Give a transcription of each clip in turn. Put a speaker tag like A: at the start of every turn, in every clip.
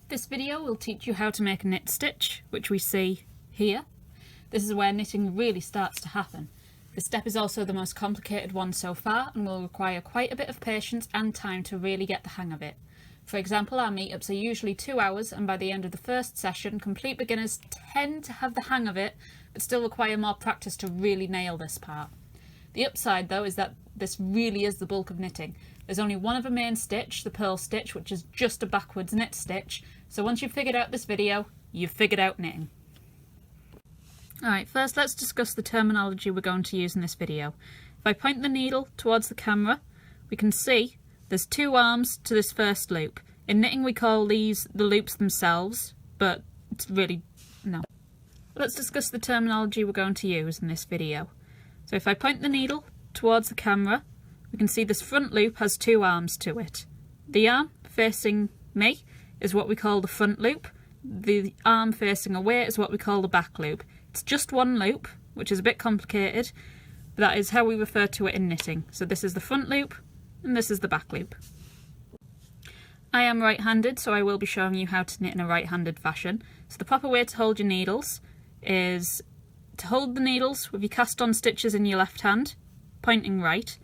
A: This video will teach you how to make a knit stitch, which we see here. This is where knitting really starts to happen. This step is also the most complicated one so far and will require quite a bit of patience and time to really get the hang of it. For example, our meetups are usually 2 hours, and by the end of the first session, complete beginners tend to have the hang of it, but still require more practice to really nail this part. The upside though is that this really is the bulk of knitting. There's only one other main stitch, the purl stitch, which is just a backwards knit stitch, so once you've figured out this video, you've figured out knitting. Alright, first let's discuss the terminology we're going to use in this video. If I point the needle towards the camera, we can see there's 2 arms to this first loop. In knitting we call these the loops themselves, but it's really no. Let's discuss the terminology we're going to use in this video. So if I point the needle towards the camera, we can see this front loop has 2 arms to it. The arm facing me is what we call the front loop. The arm facing away is what we call the back loop. It's just one loop, which is a bit complicated, but that is how we refer to it in knitting. So this is the front loop and this is the back loop. I am right-handed, so I will be showing you how to knit in a right-handed fashion. So the proper way to hold your needles is to hold the needles with your cast-on stitches in your left hand, pointing right,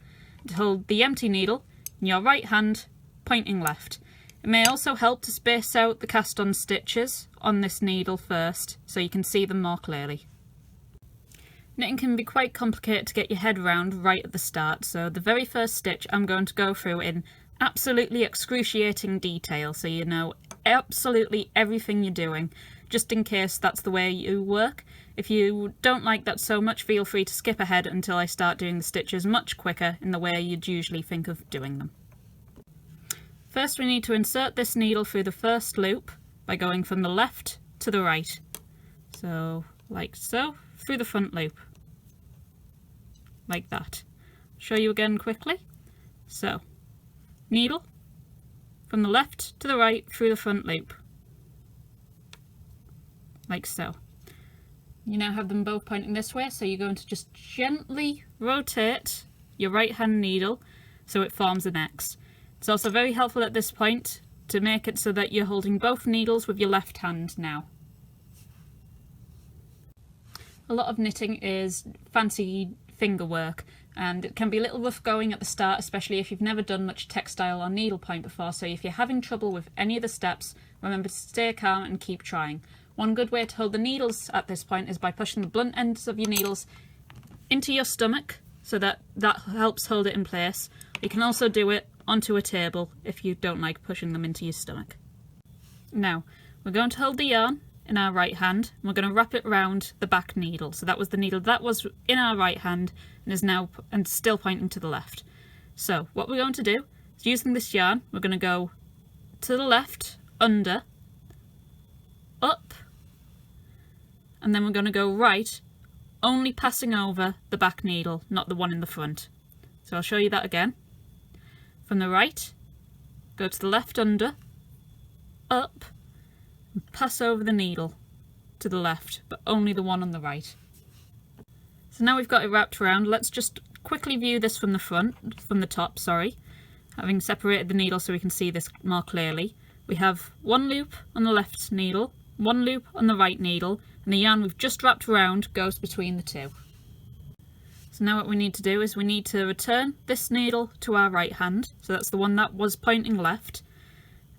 A: to hold the empty needle in your right hand, pointing left. It may also help to space out the cast-on stitches on this needle first, so you can see them more clearly. Knitting can be quite complicated to get your head around right at the start, so the very first stitch I'm going to go through in absolutely excruciating detail, so you know absolutely everything you're doing, just in case that's the way you work. If you don't like that so much, feel free to skip ahead until I start doing the stitches much quicker in the way you'd usually think of doing them. First we need to insert this needle through the first loop by going from the left to the right. So, like so, through the front loop. Like that. Show you again quickly. So, needle from the left to the right through the front loop. Like so. You now have them both pointing this way, so you're going to just gently rotate your right hand needle so it forms an X. It's also very helpful at this point to make it so that you're holding both needles with your left hand now. A lot of knitting is fancy finger work, and it can be a little rough going at the start, especially if you've never done much textile or needlepoint before, so if you're having trouble with any of the steps, remember to stay calm and keep trying. One good way to hold the needles at this point is by pushing the blunt ends of your needles into your stomach, so that helps hold it in place. You can also do it onto a table if you don't like pushing them into your stomach. Now, we're going to hold the yarn in our right hand and we're going to wrap it around the back needle. So that was the needle that was in our right hand and is now still pointing to the left. So what we're going to do is, using this yarn, we're going to go to the left, under, up, and then we're going to go right, only passing over the back needle, not the one in the front. So I'll show you that again. From the right, go to the left under, up, and pass over the needle to the left, but only the one on the right. So now we've got it wrapped around, let's just quickly view this from the top, having separated the needle so we can see this more clearly. We have one loop on the left needle, one loop on the right needle, and the yarn we've just wrapped around goes between the two. So now what we need to do is we need to return this needle to our right hand, so that's the one that was pointing left,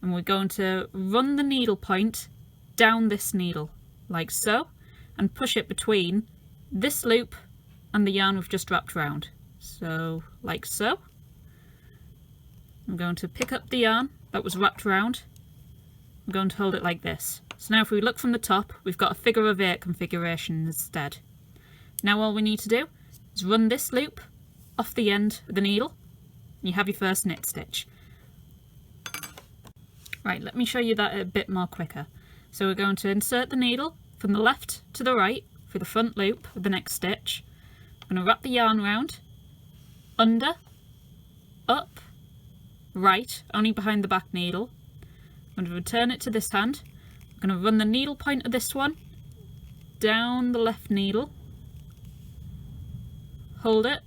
A: and we're going to run the needle point down this needle, like so, and push it between this loop and the yarn we've just wrapped around. So, like so. I'm going to pick up the yarn that was wrapped around, I'm going to hold it like this. So now if we look from the top, we've got a figure of 8 configuration instead. Now all we need to do is run this loop off the end of the needle and you have your first knit stitch. Right, let me show you that a bit more quicker. So we're going to insert the needle from the left to the right through the front loop of the next stitch. I'm going to wrap the yarn round, under, up, right, only behind the back needle. I'm going to return it to this hand. I'm going to run the needle point of this one down the left needle, hold it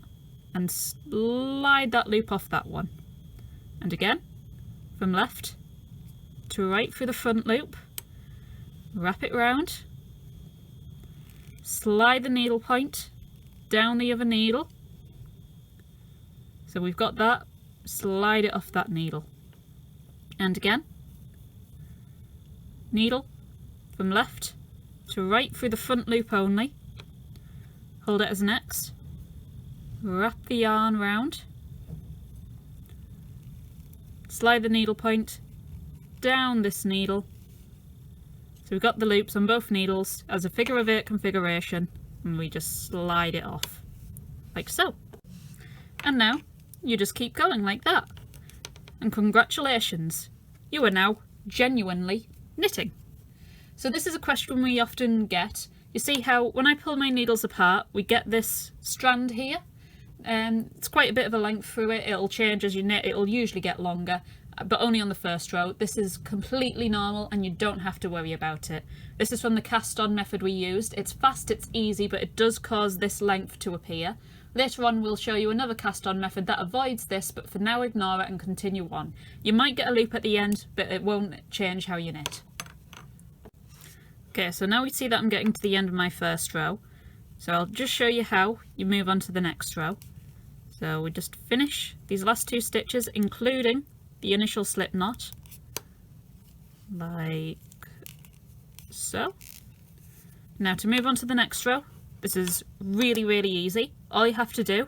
A: and slide that loop off that one, and again from left to right through the front loop, wrap it round, slide the needle point down the other needle. So we've got that, slide it off that needle. And again, needle from left to right through the front loop only, hold it as an X, wrap the yarn round, slide the needle point down this needle. So we've got the loops on both needles as a figure of 8 configuration, and we just slide it off like so. And now you just keep going like that. And congratulations, you are now genuinely knitting. So this is a question we often get. You see how when I pull my needles apart, we get this strand here. It's quite a bit of a length through it. It'll change as you knit. It'll usually get longer, but only on the first row. This is completely normal and you don't have to worry about it. This is from the cast on method we used. It's fast, it's easy, but it does cause this length to appear. Later on we'll show you another cast on method that avoids this, but for now ignore it and continue on. You might get a loop at the end, but it won't change how you knit. Okay, so now we see that I'm getting to the end of my first row. So I'll just show you how you move on to the next row. So we just finish these last 2 stitches, including the initial slip knot, like so. Now to move on to the next row, this is really, really easy. All you have to do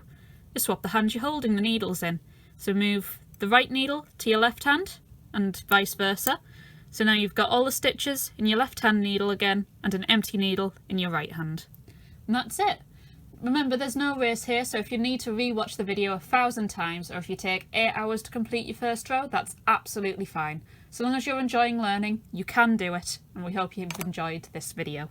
A: is swap the hand you're holding the needles in. So move the right needle to your left hand and vice versa. So now you've got all the stitches in your left hand needle again and an empty needle in your right hand. And that's it. Remember, there's no race here, so if you need to rewatch the video 1,000 times, or if you take 8 hours to complete your first row, that's absolutely fine. So long as you're enjoying learning, you can do it, and we hope you've enjoyed this video.